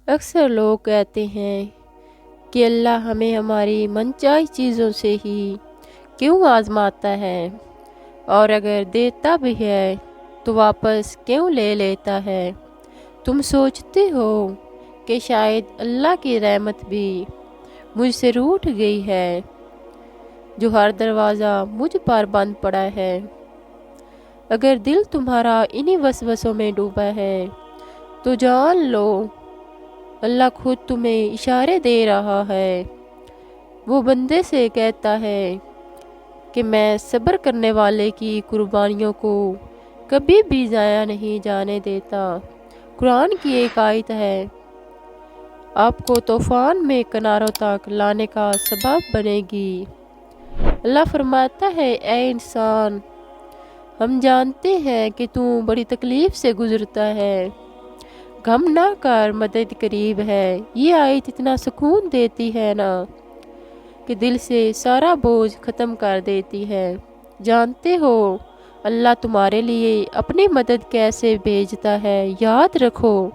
اکثر لوگ کہتے ہیں کہ اللہ ہمیں ہماری منچاہی چیزوں سے ہی کیوں آزماتا ہے، اور اگر دیتا بھی ہے تو واپس کیوں لے لیتا ہے۔ تم سوچتے ہو کہ شاید اللہ کی رحمت بھی مجھ سے روٹھ گئی ہے، جو ہر دروازہ مجھ پر بند پڑا ہے۔ اگر دل تمہارا انہی وسوسوں میں ڈوبا ہے تو جان لو اللہ خود تمہیں اشارے دے رہا ہے۔ وہ بندے سے کہتا ہے کہ میں صبر کرنے والے کی قربانیوں کو کبھی بھی ضائع نہیں جانے دیتا۔ قرآن کی ایک آیت ہے، آپ کو طوفان میں کناروں تک لانے کا سبب بنے گی۔ اللہ فرماتا ہے، اے انسان، ہم جانتے ہیں کہ تو بڑی تکلیف سے گزرتا ہے، غم نہ کر، مدد قریب ہے۔ یہ آیت اتنا سکون دیتی ہے نا کہ دل سے سارا بوجھ ختم کر دیتی ہے۔ جانتے ہو اللہ تمہارے لیے اپنی مدد کیسے بھیجتا ہے؟ یاد رکھو،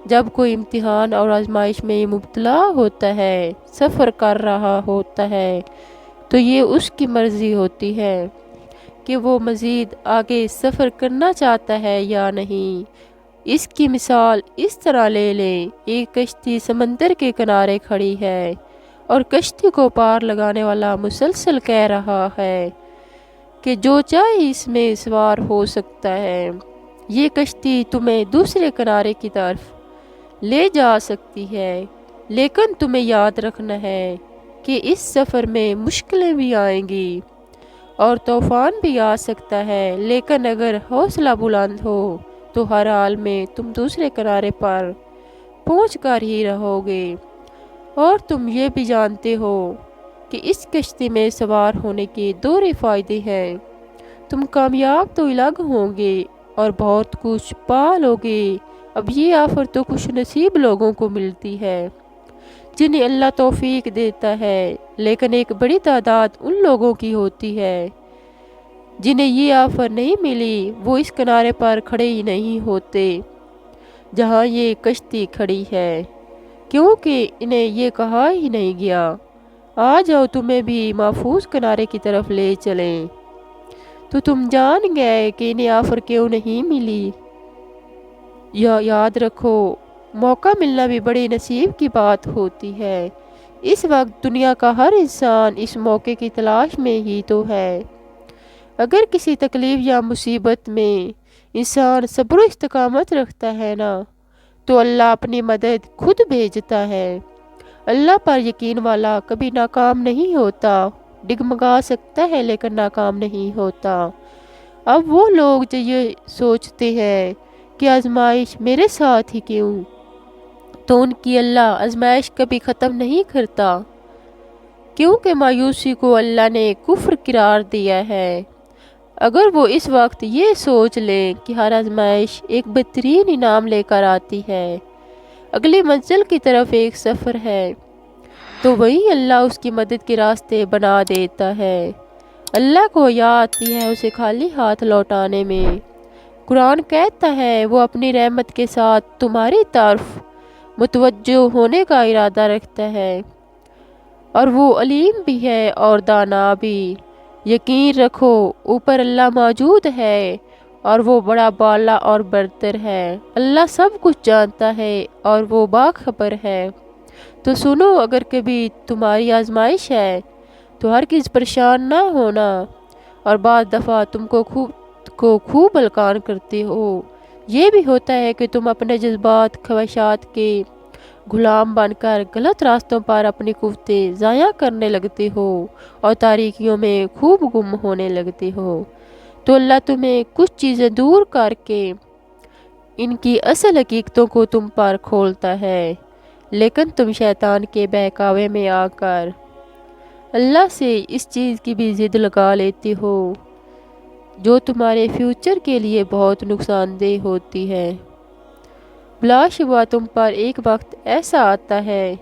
جب کوئی امتحان اور آزمائش میں مبتلا ہوتا ہے، سفر کر رہا ہوتا ہے، تو یہ اس کی مرضی ہوتی ہے کہ وہ مزید آگے سفر کرنا چاہتا ہے یا نہیں۔ اس کی مثال اس طرح لے لیں، ایک کشتی سمندر کے کنارے کھڑی ہے اور کشتی کو پار لگانے والا مسلسل کہہ رہا ہے کہ جو چاہے اس میں سوار ہو سکتا ہے۔ یہ کشتی تمہیں دوسرے کنارے کی طرف لے جا سکتی ہے، لیکن تمہیں یاد رکھنا ہے کہ اس سفر میں مشکلیں بھی آئیں گی اور طوفان بھی آ سکتا ہے، لیکن اگر حوصلہ بلند ہو تو ہر حال میں تم دوسرے کنارے پر پہنچ کر ہی رہو گے۔ اور تم یہ بھی جانتے ہو کہ اس کشتی میں سوار ہونے کے دو فائدے ہیں، تم کامیاب تو الگ ہوں گے اور بہت کچھ پا لو گے۔ اب یہ آفر تو خوش نصیب لوگوں کو ملتی ہے جنہیں اللہ توفیق دیتا ہے، لیکن ایک بڑی تعداد ان لوگوں کی ہوتی ہے جنہیں یہ آفر نہیں ملی، وہ اس کنارے پر کھڑے ہی نہیں ہوتے جہاں یہ کشتی کھڑی ہے، کیونکہ انہیں یہ کہا ہی نہیں گیا، آ جاؤ تمہیں بھی محفوظ کنارے کی طرف لے چلیں۔ تو تم جان گئے کہ انہیں آفر کیوں نہیں ملی۔ یاد رکھو، موقع ملنا بھی بڑی نصیب کی بات ہوتی ہے۔ اس وقت دنیا کا ہر انسان اس موقع کی تلاش میں ہی تو ہے۔ اگر کسی تکلیف یا مصیبت میں انسان صبر و استقامت رکھتا ہے نا، تو اللہ اپنی مدد خود بھیجتا ہے۔ اللہ پر یقین والا کبھی ناکام نہیں ہوتا، ڈگمگا سکتا ہے لیکن ناکام نہیں ہوتا۔ اب وہ لوگ جو یہ سوچتے ہیں کہ آزمائش میرے ساتھ ہی کیوں، تو ان کی اللہ آزمائش کبھی ختم نہیں کرتا، کیونکہ مایوسی کو اللہ نے کفر قرار دیا ہے۔ اگر وہ اس وقت یہ سوچ لیں کہ ہر آزمائش ایک بہترین انعام لے کر آتی ہے، اگلی منزل کی طرف ایک سفر ہے، تو وہی اللہ اس کی مدد کے راستے بنا دیتا ہے۔ اللہ کو یاد آتی ہے اسے خالی ہاتھ لوٹانے میں۔ قرآن کہتا ہے وہ اپنی رحمت کے ساتھ تمہاری طرف متوجہ ہونے کا ارادہ رکھتا ہے، اور وہ علیم بھی ہے اور دانا بھی۔ یقین رکھو، اوپر اللہ موجود ہے اور وہ بڑا بالا اور برتر ہے۔ اللہ سب کچھ جانتا ہے اور وہ باخبر ہے۔ تو سنو، اگر کبھی تمہاری آزمائش ہے تو ہرگز پریشان نہ ہونا، اور بعض دفعہ تم کو خوب ہلکان کرتے ہو۔ یہ بھی ہوتا ہے کہ تم اپنے جذبات، خواہشات کے غلام بن کر غلط راستوں پر اپنی قوتیں ضائع کرنے لگتے ہو اور تاریکیوں میں خوب گم ہونے لگتے ہو، تو اللہ تمہیں کچھ چیزیں دور کر کے ان کی اصل حقیقتوں کو تم پر کھولتا ہے، لیکن تم شیطان کے بہکاوے میں آ کر اللہ سے اس چیز کی بھی ضد لگا لیتے ہو جو تمہارے فیوچر کے لیے بہت نقصان دہ ہوتی ہے۔ بلا شبہ تم پر ایک وقت ایسا آتا ہے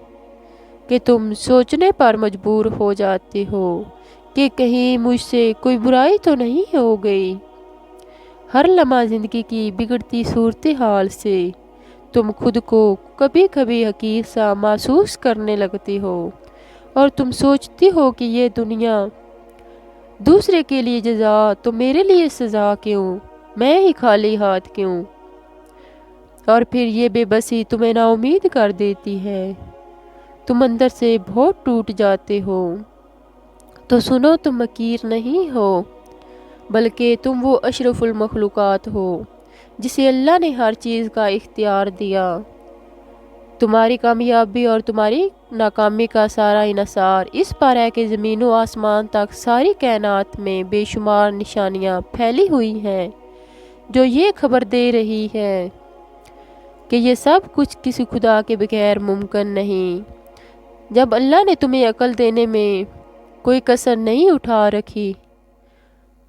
کہ تم سوچنے پر مجبور ہو جاتے ہو کہ کہیں مجھ سے کوئی برائی تو نہیں ہو گئی۔ ہر لمحہ زندگی کی بگڑتی صورتحال سے تم خود کو کبھی کبھی حقیر سا محسوس کرنے لگتی ہو اور تم سوچتی ہو کہ یہ دنیا دوسرے کے لیے جزا تو میرے لیے سزا کیوں، میں ہی خالی ہاتھ کیوں؟ اور پھر یہ بے بسی تمہیں نا امید کر دیتی ہے، تم اندر سے بہت ٹوٹ جاتے ہو۔ تو سنو، تم حقیر نہیں ہو، بلکہ تم وہ اشرف المخلوقات ہو جسے اللہ نے ہر چیز کا اختیار دیا۔ تمہاری کامیابی اور تمہاری ناکامی کا سارا انحصار اس پر ہے کہ زمین و آسمان تک ساری کائنات میں بے شمار نشانیاں پھیلی ہوئی ہیں جو یہ خبر دے رہی ہے کہ یہ سب کچھ کسی خدا کے بغیر ممکن نہیں۔ جب اللہ نے تمہیں عقل دینے میں کوئی کسر نہیں اٹھا رکھی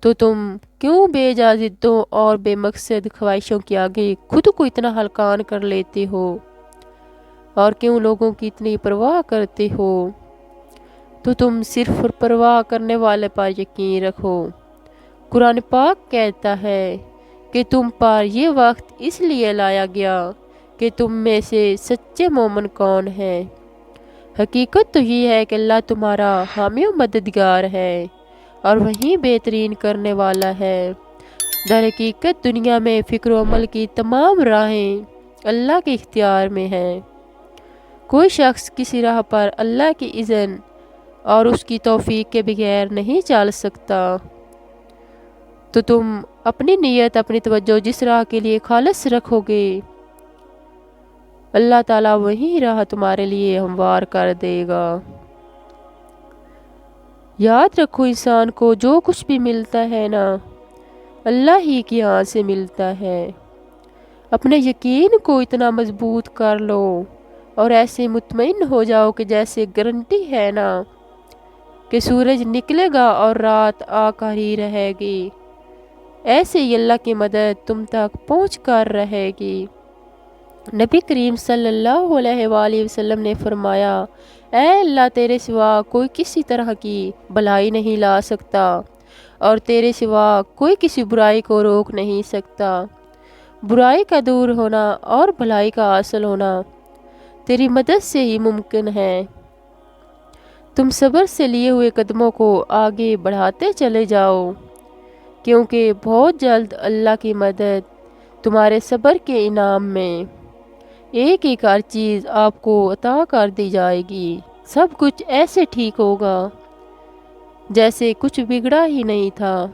تو تم کیوں بے جا ضدوں اور بے مقصد خواہشوں کے آگے خود کو اتنا ہلکان کر لیتے ہو، اور کیوں لوگوں کی اتنی پرواہ کرتے ہو؟ تو تم صرف پرواہ کرنے والے پر یقین رکھو۔ قرآن پاک کہتا ہے کہ تم پر یہ وقت اس لیے لایا گیا کہ تم میں سے سچے مومن کون ہیں۔ حقیقت تو یہ ہے کہ اللہ تمہارا حامی و مددگار ہے اور وہی بہترین کرنے والا ہے۔ در حقیقت دنیا میں فکر و عمل کی تمام راہیں اللہ کے اختیار میں ہیں۔ کوئی شخص کسی راہ پر اللہ کی اذن اور اس کی توفیق کے بغیر نہیں چل سکتا۔ تو تم اپنی نیت، اپنی توجہ جس راہ کے لیے خالص رکھو گے، اللہ تعالیٰ وہی راہ تمہارے لیے ہموار کر دے گا۔ یاد رکھو، انسان کو جو کچھ بھی ملتا ہے نا، اللہ ہی کے یہاں سے ملتا ہے۔ اپنے یقین کو اتنا مضبوط کر لو اور ایسے مطمئن ہو جاؤ کہ جیسے گارنٹی ہے نا کہ سورج نکلے گا اور رات آ کر ہی رہے گی، ایسے ہی اللہ کی مدد تم تک پہنچ کر رہے گی۔ نبی کریم صلی اللہ علیہ وآلہ وسلم نے فرمایا، اے اللہ، تیرے سوا کوئی کسی طرح کی بھلائی نہیں لا سکتا اور تیرے سوا کوئی کسی برائی کو روک نہیں سکتا۔ برائی کا دور ہونا اور بھلائی کا حاصل ہونا تیری مدد سے ہی ممکن ہے۔ تم صبر سے لیے ہوئے قدموں کو آگے بڑھاتے چلے جاؤ، کیونکہ بہت جلد اللہ کی مدد تمہارے صبر کے انعام میں ایک ایک ہر چیز آپ کو عطا کر دی جائے گی۔ سب کچھ ایسے ٹھیک ہوگا جیسے کچھ بگڑا ہی نہیں تھا۔